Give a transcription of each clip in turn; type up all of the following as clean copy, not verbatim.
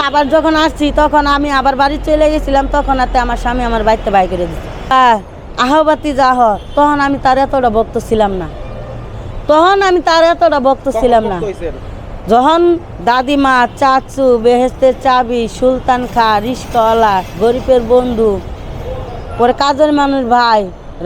আবার যখন আসছি তখন আমি আবার বাড়ি চলে গেছিলাম, তখন আর আমার স্বামী আমার বাড়িতে বাই করে দিচ্ছে। আহবাতি যাহ, তখন আমি তার এতটা ভক্ত ছিলাম না, যখন দাদিমা, চাচু, বেহেস্তের চাবি, সুলতান খা, রিস্কাওয়ালা, গরিবের বন্ধু, পরে কাজের মানুষ ভাই,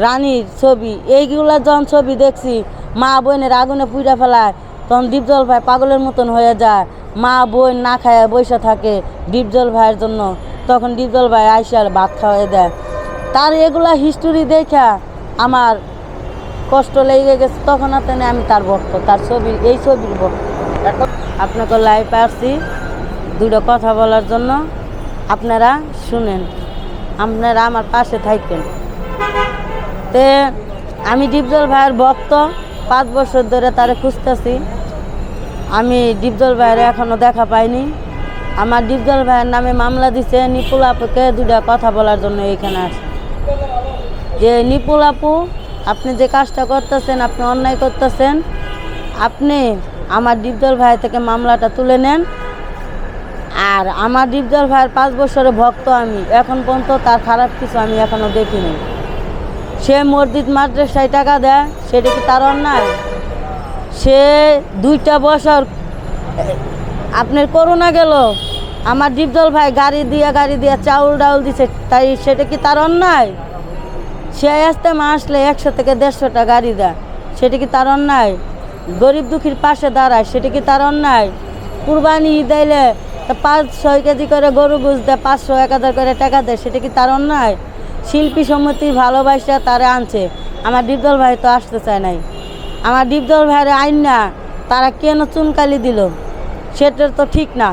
রানীর ছবি, এইগুলা যখন ছবি দেখছি, মা বোনের আগুনে পুড়ে ফেলায়, তখন ডিপজল ভাই পাগলের মতন হয়ে যায়। মা বোন না খায় বসে থাকে ডিপজল ভাইয়ের জন্য, তখন ডিপজল ভাই আইসার ভাত খাওয়াই দেয়। তার এগুলা হিস্টোরি দেখা আমার কষ্ট লেগে গেছে, তখন আর আমি তার ভক্ত, তার ছবি, এই ছবির ভক্ত। আপনাকে লাইভ আসছি দুটো কথা বলার জন্য, আপনারা শুনেন, আপনারা আমার পাশে থাকবেন। তে আমি ডিপজল ভাইয়ের ভক্ত, 5 বছর ধরে তারে খুঁজতেছি। আমি ডিপজল ভাইয়ের এখনও দেখা পাইনি। আমার ডিপজল ভাইয়ের নামে মামলা দিছে নিপুল আপুকে, দুটো কথা বলার জন্য এইখানে আসি। যে নিপুল আপু, আপনি যে কাজটা করতেছেন, আপনি অন্যায় করতেছেন। আপনি আমার ডিপজল ভাই থেকে মামলাটা তুলে নেন। আর আমার ডিপজল ভাইয়ের 5 বছরের ভক্ত আমি, এখন পর্যন্ত তার খারাপ কিছু আমি এখনও দেখিনি। সে মসজিদ মাদ্রাসায় টাকা দেয়, সেটা কি তার অন্যায়? সে 2টা বছর আপনার করোনা গেল, আমার ডিপজল ভাই গাড়ি দিয়ে চাউল ডাউল দিছে, তাই সেটা কি তার অন্যায়? সে ইজতেমা আসলে 100 থেকে 150টা গাড়ি দেয়, সেটা কি তার অন্যায়? গরিব দুঃখীর পাশে দাঁড়ায়, সেটা কি তার অন্যায়? কুরবানি দিলে 5-6 কেজি করে গরু গোশ দেয়, 500-1000 করে টাকা দেয়, সেটা কি তার অন্যায়? শিল্পী সমিতির ভালোবাসা তারা আনছে, আমার ডিপজল ভাই তো আসতে চায় নাই। আমার ডিপজল ভাইয়ের আইন না, তারা কেন চুনকালি দিল, সেটা তো ঠিক না।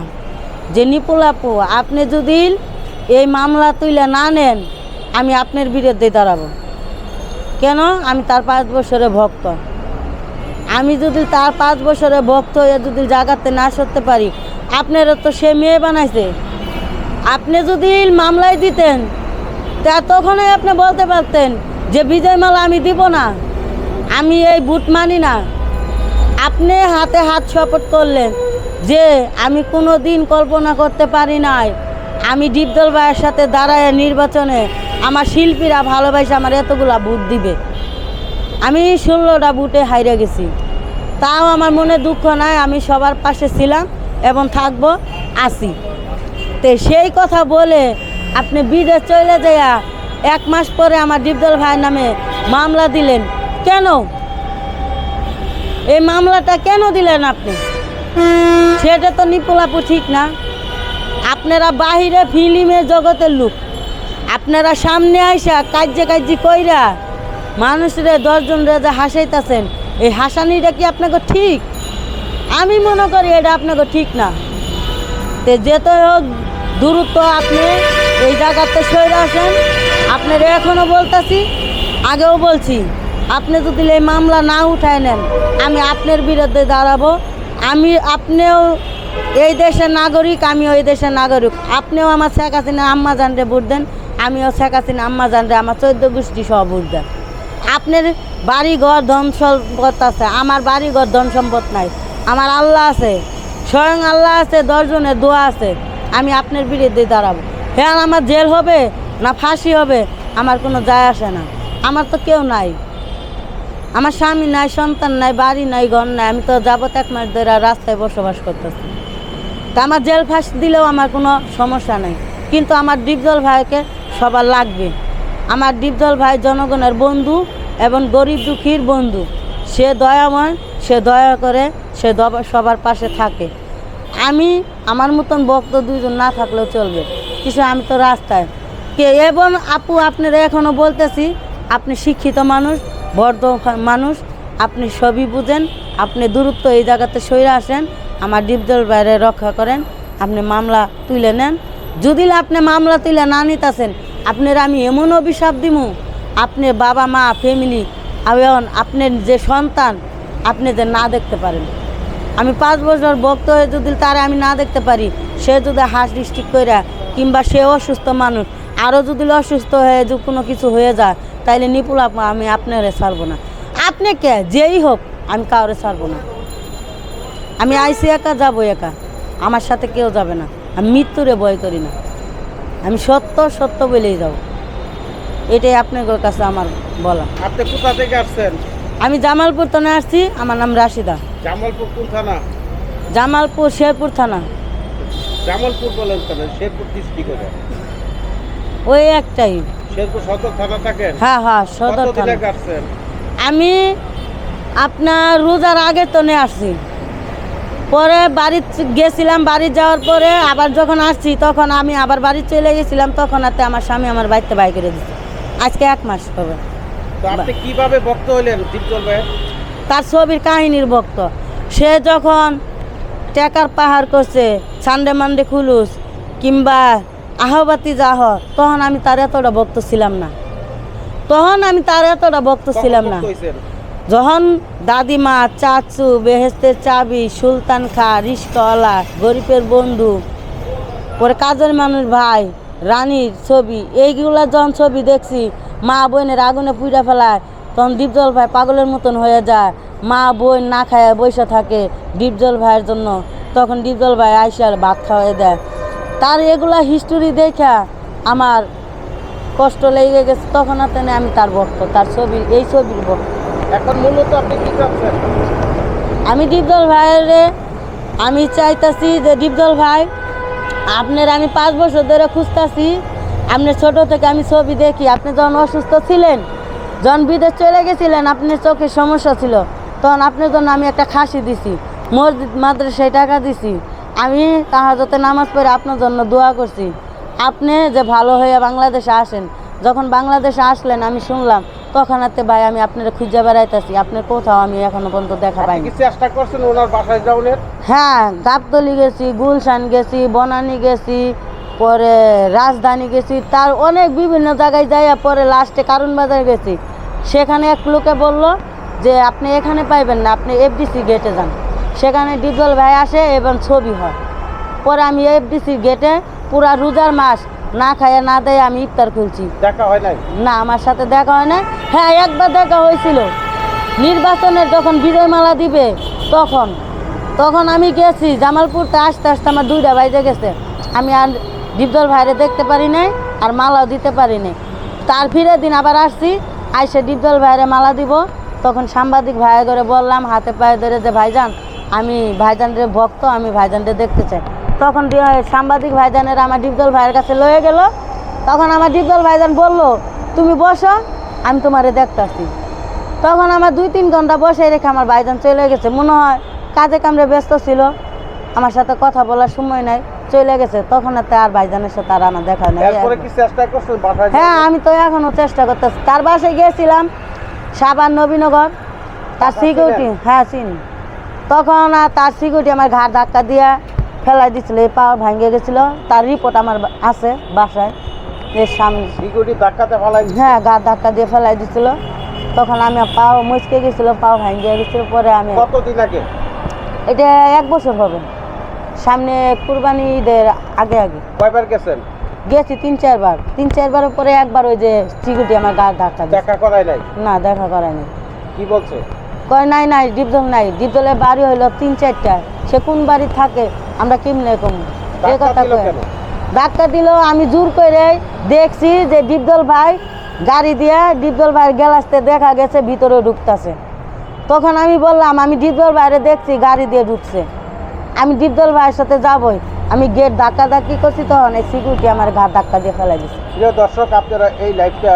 যে নিপুল আপু, আপনি যদি এই মামলা তুলে না নেন, আমি আপনার বিরুদ্ধে দাঁড়াবো। কেন? আমি তার 5 বছরের ভক্ত। আমি যদি তার 5 বছরের ভক্ত হয়ে যদি জায়গাতে না সরতে পারি, আপনারা তো সে মেয়ে বানাইছে। আপনি যদি মামলায় দিতেন, তা তখনই আপনি বলতে পারতেন যে বিজয় মালা আমি দিব না, আমি এই বুট মানি না। আপনি হাতে হাত শপথ করলেন যে আমি কোনো দিন কল্পনা করতে পারি নাই আমি ডিপজল ভাইয়ের সাথে দাঁড়ায় নির্বাচনে আমার শিল্পীরা ভালোবাসে আমার এতগুলা ভোট দিবে। আমি 16টা ভোটে হাইরে গেছি, তাও আমার মনে দুঃখ নাই, আমি সবার পাশে ছিলাম এবং থাকবো, আছি। তো সেই কথা বলে আপনি বিদেশ চলে যাইয়া 1 মাস পরে আমার ডিপজল ভাইয়ের নামে মামলা দিলেন কেন? এই মামলাটা কেন দিলেন আপনি? সেটা তো নিপুল আপু ঠিক না। আপনারা বাহিরে ফিল্মের জগতের লোক, আপনারা সামনে আইসা কাজ্যে কইরা মানুষরে 10 জন রেজা হাসাইতেছেন, এই হাসানিটা কি আপনাকে ঠিক? আমি মনে করি এটা আপনাকে ঠিক না। তো যেতে হোক দূরত্ব, আপনি এই জায়গাতে সরে আসেন। আপনারা এখনও বলতেছি, আগেও বলছি, আপনি যদি এই মামলা না উঠায় নেন, আমি আপনার বিরুদ্ধে দাঁড়াবো। আপনিও এই দেশের নাগরিক, আমিও এই দেশের নাগরিক। আপনিও আমার শেখ হাসিনা আম্মা জানরে ভোট দেন, আমিও শেখ হাসিনা আম্মা জানরে আমার 14 গোষ্ঠী সহ ভোট দেন। আপনার বাড়ি ঘর ধন সম্পদ আছে, আমার বাড়ি ঘর ধন সম্পদ নাই। আমার আল্লাহ আছে, স্বয়ং আল্লাহ আছে, 10 জনের দোয়া আছে। আমি আপনার বিরুদ্ধে দাঁড়াবো। হ্যাঁ, আমার জেল হবে না ফাঁসি হবে আমার কোনো যায় আসে না। আমার তো কেউ নাই, আমার স্বামী নাই, সন্তান নাই, বাড়ি নাই, ঘর নাই। আমি তো যাবত 1 মাস ধরে রাস্তায় বসবাস করতেছি। তা আমার জেল ফাঁসি দিলেও আমার কোনো সমস্যা নেই, কিন্তু আমার ডিপজল ভাইকে সবার লাগবে। আমার ডিপজল ভাই জনগণের বন্ধু এবং গরিব দুঃখীর বন্ধু। সে দয়াময়, সে দয়া করে, সে সবার পাশে থাকে। আমি আমার মতন ভক্ত 2 জন না থাকলেও চলবে, কিছু আমি তো রাস্তায় কে। এবং আপু, আপনারা এখনও বলতেছি, আপনি শিক্ষিত মানুষ, বড় মানুষ, আপনি সবই বুঝেন। আপনি দূরত্ব এই জায়গাতে সরে আসেন, আমার ডিপজল ভাইরে রক্ষা করেন। আপনি মামলা তুলে নেন। যদি আপনি মামলা তুলে না নিতেছেন, আপনার আমি এমন অভিশাপ দিব, আপনি বাবা মা ফ্যামিলি এবং আপনার যে সন্তান আপনি যে না দেখতে পারেন। আমি 5 বছর ভক্ত হয়ে যদি তারে আমি না দেখতে পারি, সে যদি হার্ট ডিস্ট্রিক্ট করে কিংবা সে অসুস্থ মানুষ, আরও যদি অসুস্থ হয়ে যদি কোনো কিছু হয়ে যায়, তাইলে নিপুল আপু আমি আপনারে ছাড়বো না। আপনি কে যেই হোক, আমি কাউরে ছাড়বো না। আমি আইসি একা, যাবো একা, আমার সাথে কেউ যাবে না। আমি মৃত্যুরে ভয় করি না, আমি সত্য সত্য বলেই যাব, এটাই আপনার কাছে আমার বলা। আপনি কোথা থেকে আসছেন? আমি জামালপুর থানা আসছি, আমার নাম রাশিদা। জামালপুর কোন থানা? জামালপুর শেরপুর থানা। জামালপুর বলেন কেন? শেরপুর ডিস্ট্রিক্টে ওই একটাই। শেরপুর সদর থানা থাকেন? হ্যাঁ হ্যাঁ, সদর কতদিন থানা। আগে আসছেন? আমি আপনার রোজার আগে তো নিয়ে আসছি, পরে বাড়ি গেছিলাম, বাড়ি যাওয়ার পরে আবার যখন আসছি তখন আমি আবার বাড়ি চলে গেছিলাম, তখন হাতে আমার স্বামী আমার বাড়িতে বাই করে দিচ্ছে, আজকে 1 মাস হবে। তো আপনি কিভাবে ভক্ত হলেন দীপজল ভাই? তার ছবির কাহিনীর ভক্ত। সে যখন টেকার পাহাড় করছে, সানডে মানডে খুলুস কিংবা আহবাতি যাহ, তখন আমি তার এতটা ভক্ত ছিলাম না, কখন ভক্ত হইছেন? যখন দাদিমা, চাচু, বেহেস্তের চাবি, সুলতান খা, রিস্কওয়ালা, গরিবের বন্ধু, পরে কাজের মানুষ ভাই, রানীর ছবি, এইগুলা যখন ছবি দেখছি, মা বোনের আগুনে পুড়ে ফেলায়, তখন দীপজল ভাই পাগলের মতন হয়ে যায়, মা বোন না খায় বসে থাকে দীপজল ভাইয়ের জন্য, তখন দীপজল ভাই আইসার ভাত খাওয়াই দেয়। তার এগুলা হিস্টোরি দেখা আমার কষ্ট লেগে গেছে, তখন হাতে আমি তার ভক্ত, তার ছবি, এই ছবির ভক্ত। এখন মূলত আপনি কি চাচ্ছেন? আমি দীপজল ভাইয়ের আমি চাইতাছি যে দীপজল ভাই আপনার আমি 5 বছর ধরে খুঁজতাছি, আপনার ছোট থেকে আমি ছবি দেখি, আপনি যখন অসুস্থ ছিলেন, যখন বিদেশ চলে গেছিলেন, আপনার চোখের সমস্যা ছিল, তখন আপনার জন্য আমি একটা খাসি দিছি, মসজিদ মাদ্রাসায় টাকা দিছি, আমি তাহাজ্জুদে নামাজ পড়ে আপনার জন্য দোয়া করছি, আপনি যে ভালো হয়ে বাংলাদেশে আসেন। যখন বাংলাদেশে আসলেন আমি শুনলাম, তখন হাতে ভাই আমি আপনার খুঁজে বেড়াইতেছি, আপনার কোথাও আমি এখনো পর্যন্ত দেখা আপনি পাইনি। কি চেষ্টা করছেন ওনার বাসায় যাওয়ার? হ্যাঁ, গাবতলি গেছি, গুলশান গেছি, বনানী গেছি, পরে রাজধানী গেছি, তার অনেক বিভিন্ন জায়গায় যাইয়া পরে লাস্টে কারণ বাজার গেছি, সেখানে এক লোকে বলল যে আপনি এখানে পাইবেন না, আপনি এফডিসি গেটে যান, সেখানে দীপজল ভাই আসে এবং ছবি হয়। পরে আমি এফডিসি গেটে পুরা রোজার মাস না খাইয়া না দেয় আমি ইফতার খুলছি। দেখা হয় নাই? না, আমার সাথে দেখা হয় না। হ্যাঁ, একবার দেখা হয়েছিল, নির্বাচনের যখন বিজয় মালা দিবে তখন আমি গেছি জামালপুরতে, আসতে আসতে আমার 2টা বাজে গেছে, আমি আর দীপজল ভাইরে দেখতে পারি নাই আর মালাও দিতে পারি নাই। তার ফিরে দিন আবার আসছি, আইসে দীপজল ভাইরে মালা দিব, তখন সাংবাদিক ভাইয়া করে বললাম হাতে পায়ে ধরে যে ভাইজান আমি ভাইজানের ভক্ত, আমি ভাইজানরে দেখতে চাই। তখন সাংবাদিক ভাইজানের আমার দীপজল ভাইয়ের কাছে লয়ে গেল, তখন আমার দীপজল ভাইজান বলল তুমি বসো, আমি তোমারে দেখতেছি। তখন আমার 2-3 ঘন্টা বসে রেখে আমার ভাইজান চলে গেছে, মনে হয় কাজে কামড়ে ব্যস্ত ছিল, আমার সাথে কথা বলার সময় নাই, চলে গেছে। তখন আর ভাইজানের সাথে আর আমার দেখা নাই। এরপরে কি চেষ্টা করছেন বাসায়? হ্যাঁ, আমি তো এখনো চেষ্টা করতেছি, তার বাসায় গিয়েছিলাম, সাবান নবীনগর, তার সিকিউরিটি, হ্যাঁ চিনি, তখন তার সিকিউরিটি আমার ঘাড় ধাক্কা দিয়া ফেলাই দিছিল, এই পাওয়ার ভাঙে গেছিল, তার রিপোর্ট আমার আছে বাসায়, এর সামনে। সিকিউরিটি ধাক্কাতে ফেলাই? হ্যাঁ, ঘাড় ধাক্কা দিয়ে ফেলাই দিছিল, তখন আমি পাও মুচকে গেছিল, পাও ভাঙিয়ে গেছিল। পরে আমি, কতদিন আগে? এটা 1 বছর হবে, সামনে কুরবানি ঈদের আগে আগে। কয়বার গেছেন? গেছি 3-4 বার, 3-4 বারের পরে একবার ওই যে সিকিউরিটি আমার গাড় ধাক্কা দিয়েছে। দেখা করায় নাই? না, দেখা করায়নি। কি বলছে? কয় নাই নাই দীপজল নাই, দীপজলের বাড়ি হইলো 3-4টা, সে কোন বাড়ি থাকে আমরা কেমনে কম, এই কথা কয়। ধাক্কা দিল, আমি জোর করে দেখছি যে দীপজল ভাই গাড়ি দিয়া দীপজল ভাইয়ের গ্যালাসতে দেখা গেছে ভিতরে ঢুকতেছে, তখন আমি বললাম আমি দীপজল ভাইরে দেখছি গাড়ি দিয়ে ঢুকছে, আমি দীপজল ভাইয়ের সাথে যাবই, আমি গেট ধাক্কা ধাক্কি করছি, তখন এই সিকিউরিটি আমার ঘাট ধাক্কা দিয়ে ফেলাই দিচ্ছে। প্রিয় দর্শক, আপনারা এই লাইভটা